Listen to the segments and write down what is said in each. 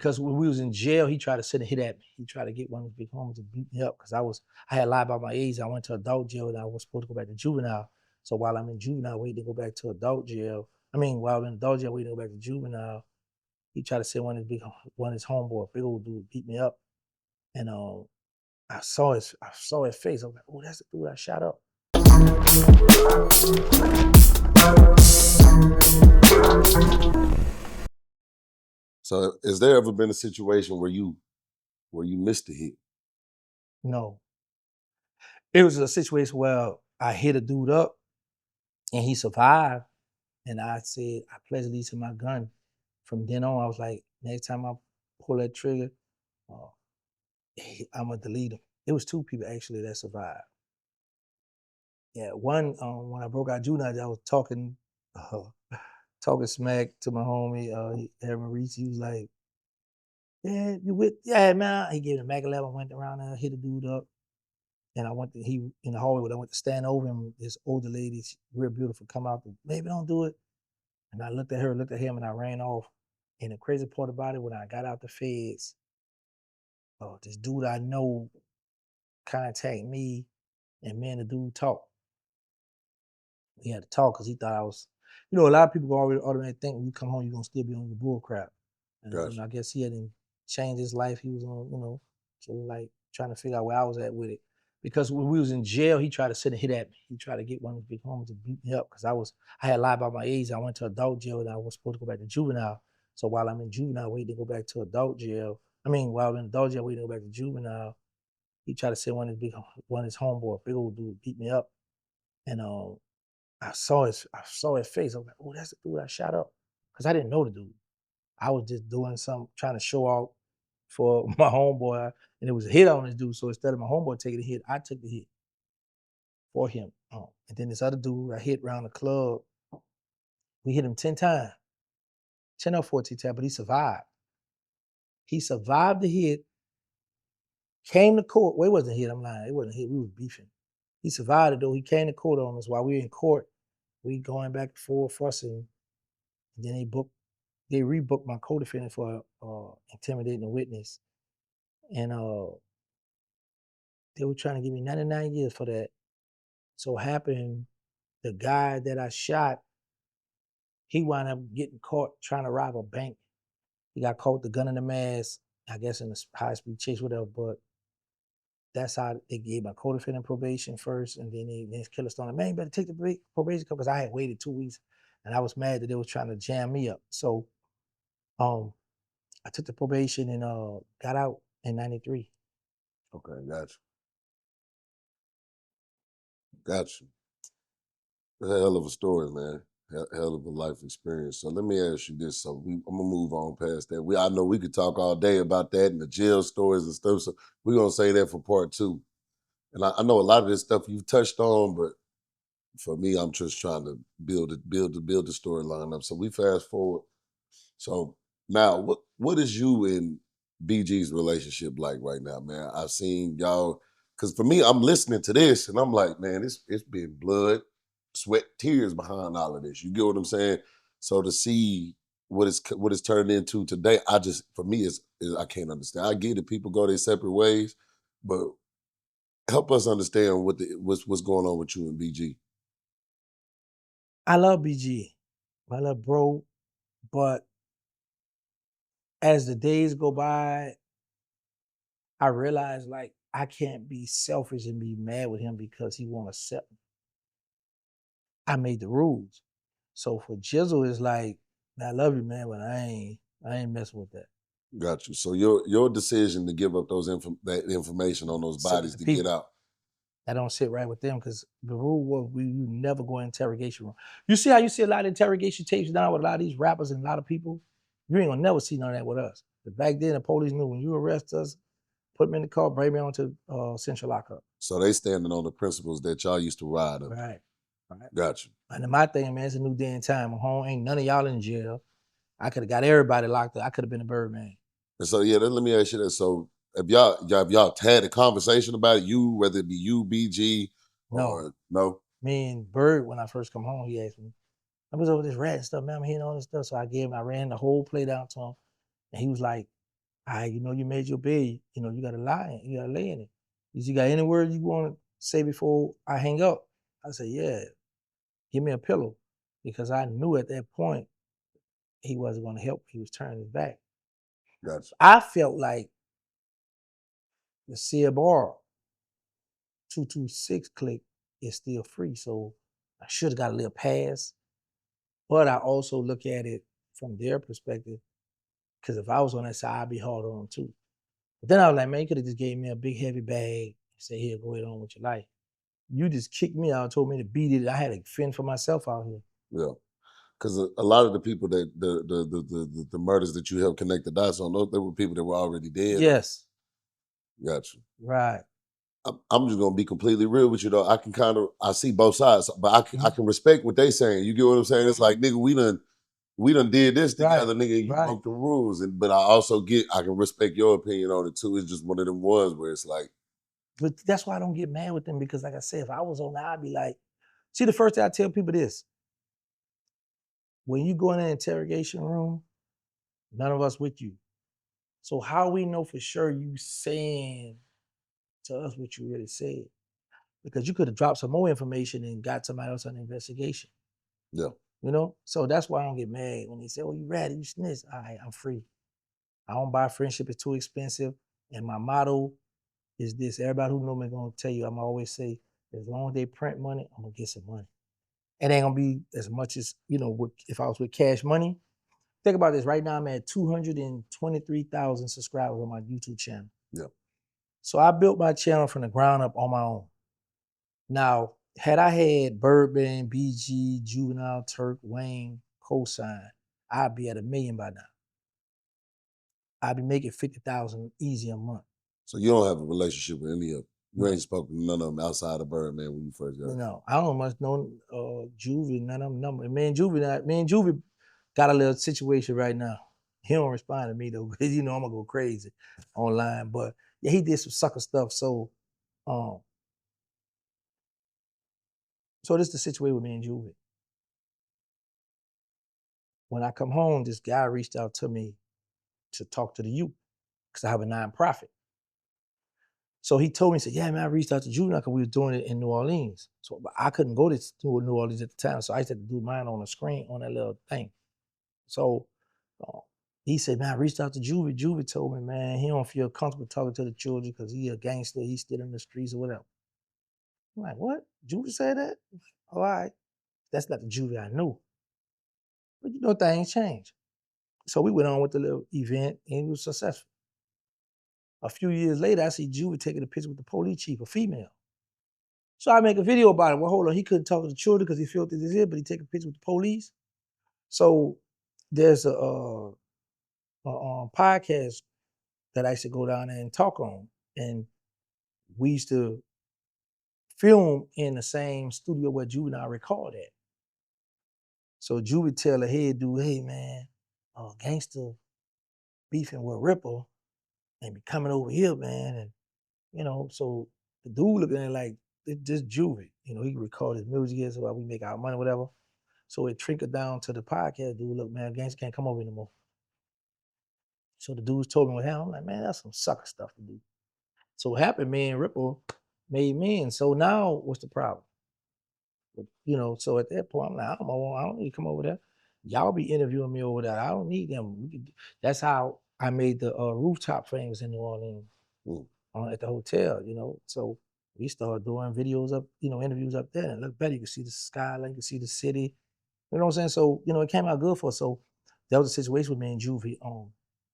Because when we was in jail, he tried to sit and hit at me. He tried to get one of his big homies to beat me up because I had lied about my age. I went to adult jail and I was supposed to go back to juvenile. So while I'm in juvenile, waiting to go back to adult jail. While I'm in adult jail, waiting to go back to juvenile, he tried to send one of his homeboy, big old dude, beat me up. And I saw his face. I was like, oh, that's the dude I shot up. So has there ever been a situation where you missed a hit? No. It was a situation where I hit a dude up and he survived. And I said, I pledge allegiance to my gun. From then on, I was like, next time I pull that trigger, I'm gonna delete him. It was 2 people actually that survived. Yeah, one, when I broke out juvenile, I was talking smack to my homie, Aaron Reese. He was like, yeah, you with, yeah, man. He gave me a Mac 11, went around there, hit a dude up. And he in the hallway, I went to stand over him. This older lady, real beautiful, come out, baby, don't do it. And I looked at her, looked at him, and I ran off. And the crazy part about it, when I got out the feds, this dude I know contacted me, and me and the dude talked. We had to talk because he thought I was, a lot of people already automatically think when you come home, you're going to still be on your bull crap. And Gotcha. I guess he hadn't changed his life. He was on, so like trying to figure out where I was at with it. Because when we was in jail, he tried to sit and hit at me. He tried to get one of his big homies to beat me up because I had lied about my age. I went to adult jail and I was supposed to go back to juvenile. So while I'm in juvenile, waiting to go back to adult jail. While I'm in adult jail, waiting to go back to juvenile, he tried to send one of his homeboy, big old dude, beat me up. And I saw his face. I was like, oh, that's the dude I shot up. Because I didn't know the dude. I was just doing something, trying to show off for my homeboy, and it was a hit on this dude. So instead of my homeboy taking the hit, I took the hit for him. And then this other dude I hit around the club, we hit him 10 times, 10 or 14 times, but he survived. He survived the hit, came to court. Well, it wasn't a hit, I'm lying. It wasn't a hit, we was beefing. He survived it though. He came to court on us while we were in court. We going back and forth, fussing. And then they rebooked my co-defendant for intimidating a witness. And they were trying to give me 99 years for that. So happened, the guy that I shot, he wound up getting caught trying to rob a bank. He got caught with the gun in the mask, I guess in a high-speed chase, whatever, but that's how they gave my co-defendant probation first, and then they killer stone, man, you better take the probation because I had waited 2 weeks, and I was mad that they was trying to jam me up. So I took the probation and got out in 93. Okay, gotcha. Gotcha. That's a hell of a story, man. Hell of a life experience. So let me ask you this. So I'm gonna move on past that. I know we could talk all day about that and the jail stories and stuff. So we're gonna say that for part 2. And I know a lot of this stuff you've touched on, but for me, I'm just trying to build the storyline up. So we fast forward. So now, what is you and BG's relationship like right now, man? I've seen y'all, because for me, I'm listening to this and I'm like, man, it's been blood, sweat, tears behind all of this. You get what I'm saying? So to see what it's turned into today, for me, is I can't understand. I get it, people go their separate ways, but help us understand what's going on with you and BG. I love BG. I love bro, but as the days go by, I realize like I can't be selfish and be mad with him because he won't accept me. I made the rules. So for Jizzle, it's like, man, I love you, man, but I ain't messing with that. Got you. So your decision to give up that information on those bodies to get out. That don't sit right with them because the rule was you never go in interrogation room. You see how you see a lot of interrogation tapes now with a lot of these rappers and a lot of people? You ain't gonna never see none of that with us. But back then, the police knew when you arrest us, put me in the car, bring me on to central lockup. So they standing on the principles that y'all used to ride on. Right. Got you. And my thing, man, it's a new day and time. Home ain't none of y'all in jail. I could have got everybody locked up. I could have been a Birdman. And so let me ask you that. So have y'all had a conversation about it? Whether it be you, BG, or no? Me and Bird, when I first come home, he asked me, I was over this rat and stuff, man, I'm hearing all this stuff. So I ran the whole play down to him. And he was like, you made your bed, you gotta lie, you gotta lay in it. Is you got any words you wanna say before I hang up? I said, yeah, give me a pillow. Because I knew at that point he wasn't gonna help. He was turning his back. Gotcha. I felt like the CBR 226 click is still free. So I should have got a little pass. But I also look at it from their perspective, because if I was on that side, I'd be hard on them too. But then I was like, man, you could have just gave me a big heavy bag and said, here, go ahead on with your life. You just kicked me out and told me to beat it. I had to fend for myself out here. Yeah. Because a lot of the people that the murders that you helped connect the dots on, they were people that were already dead. Yes. Gotcha. Right. I'm just gonna be completely real with you though. I see both sides, but I can respect what they saying. You get what I'm saying? It's like, nigga, we done did this Right. together, nigga. You Right. broke the rules, but I can respect your opinion on it too. It's just one of them ones where it's like, But that's why I don't get mad with them, because like I said, if I was on there, I'd be like, see, the first thing I tell people this: when you go in an interrogation room, none of us with you. So how we know for sure you saying to us what you really said? Because you could have dropped some more information and got somebody else on the investigation. yeah, So that's why I don't get mad when they say, "Oh, you ratted, you snitched." All right, I'm free. I don't buy friendship; it's too expensive. And my motto is this: everybody who know me gonna tell you. I'm always say, as long as they print money, I'm gonna get some money. It ain't gonna be as much as if I was with cash money. Think about this. Right now, I'm at 223,000 subscribers on my YouTube channel. yeah. So I built my channel from the ground up on my own. Now, had I had Birdman, BG, Juvenile, Turk, Wayne, cosign, I'd be at 1 million by now. I'd be making 50,000 easy a month. So you don't have a relationship with any of them. You No. ain't spoken to none of them outside of Birdman when you first got. No, I don't much know Juvie, none of them number. Me and Juvie got a little situation right now. He don't respond to me though, because I'm gonna go crazy online. But yeah, he did some sucker stuff. So this is the situation with me and Juvie. When I come home, this guy reached out to me to talk to the youth, because I have a nonprofit. So he told me, he said, yeah, man, I reached out to Juvie because we was doing it in New Orleans. So but I couldn't go to New Orleans at the time. So I used to do mine on the screen, on that little thing. So he said, man, I reached out to Juvie. Juvie told me, man, he don't feel comfortable talking to the children because he a gangster. He's still in the streets or whatever. I'm like, what? Juvie said that? All right. That's not the Juvie I knew. But things change. So we went on with the little event and it was successful. A few years later, I see Juvie taking a picture with the police chief, a female. So I make a video about it. Well, hold on, he couldn't talk to the children because he felt it is here, but he take a picture with the police. So there's a podcast that I used to go down there and talk on. And we used to film in the same studio where Juvenile recorded at. So Juvie tell the head dude, hey man, Gangsta beefing with Ripper and be coming over here, man. And so the dude looking at it like, this Juvie. He record his music here so we make our money, whatever. So it trickled down to the podcast dude, look, man, Gangsta can't come over anymore. So the dudes told me what happened. I'm like, man, that's some sucker stuff to do. So what happened, me and Ripple made men. So now what's the problem? So at that point, I'm like, I don't need to come over there. Y'all be interviewing me over there. I don't need them. That's how I made the rooftop famous in New Orleans at the hotel, So we started doing videos up, interviews up there. And look better, you can see the skyline, you can see the city. You know what I'm saying? So, it came out good for us. So that was a situation with me and Juvie.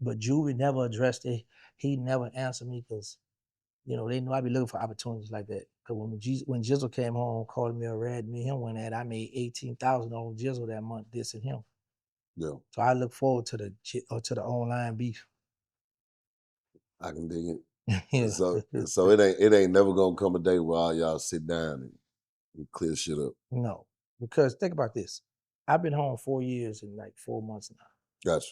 But Juvie never addressed it. He never answered me because they knew I'd be looking for opportunities like that. Because when Jizzle came home, called me a rat, me and him went at, I made $18,000 on Jizzle that month, dissing him. Yeah. So I look forward to the online beef. I can dig it. Yeah. So it ain't never gonna come a day where all y'all sit down and clear shit up. No, because think about this. I've been home 4 years and like 4 months now. Gotcha.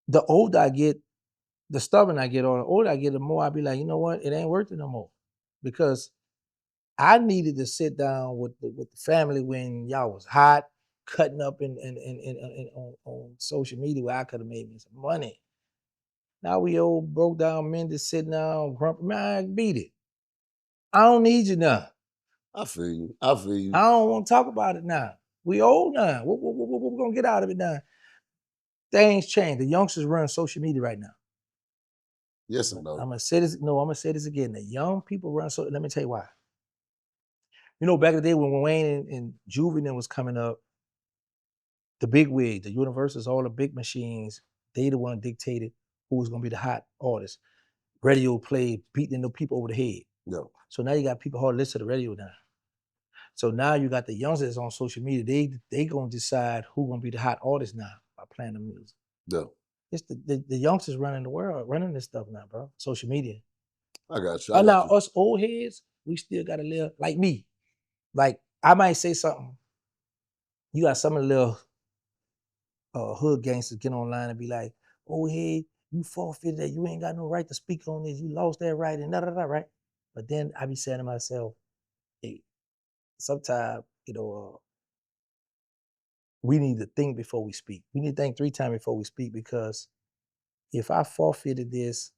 The older I get, the stubborn I get, or the older I get, the more I be like, you know what? It ain't worth it no more. Because I needed to sit down with the family when y'all was hot, cutting up on social media where I could have made me some money. Now we old broke down men just sitting down grumpy. Man, beat it. I don't need you now. I feel you. I feel I you. don't want to talk about it now. We old now. What we gonna get out of it now? Things change. The youngsters run social media right now. Yes and no. I'm gonna say this. No, I'm gonna say this again. The young people run so. Let me tell you why. You know, back in the day when Wayne and Juvie was coming up, the big wig, the Universals, all the big machines, they the one dictated who was gonna be the hot artist. Radio play, beating the people over the head. No. So now you got people hard listen to the radio now. So now you got the youngsters on social media. They gonna decide who gonna be the hot artist now by playing the music. No. It's the youngsters running the world, running this stuff now, bro. Social media. I got you. And I got now you. us old heads, we still gotta live like me. Like I might say something. You got some of the little hood gangsters get online and be like, "Oh, hey, you forfeited that. You ain't got no right to speak on this. You lost that right and da da da right." But then I be saying to myself, "Hey, sometimes we need to think before we speak. We need to think 3 times before we speak because if I forfeited this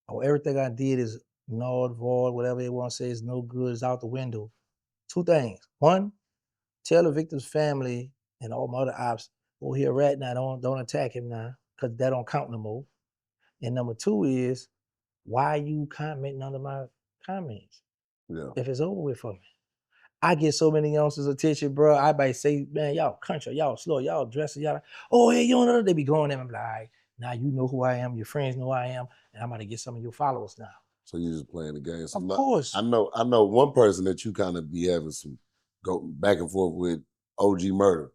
or everything I did is null, void, whatever they want to say is no good, is out the window. 2 things. One, tell the victim's family and all my other ops, oh, he a rat now, don't attack him now, because that don't count no more. And number 2 is, why you commenting under my comments Yeah. if it's over with for me? I get so many youngsters' attention, bro. I might say, man, y'all country, y'all slow, y'all dressing, y'all, oh, hey, you don't know, they be going there. I'm like, all right, now you know who I am, your friends know who I am, and I'm about to get some of your followers now. So you just playing the game. So Of course. I know one person that you kind of be having some go back and forth with, OG Murder.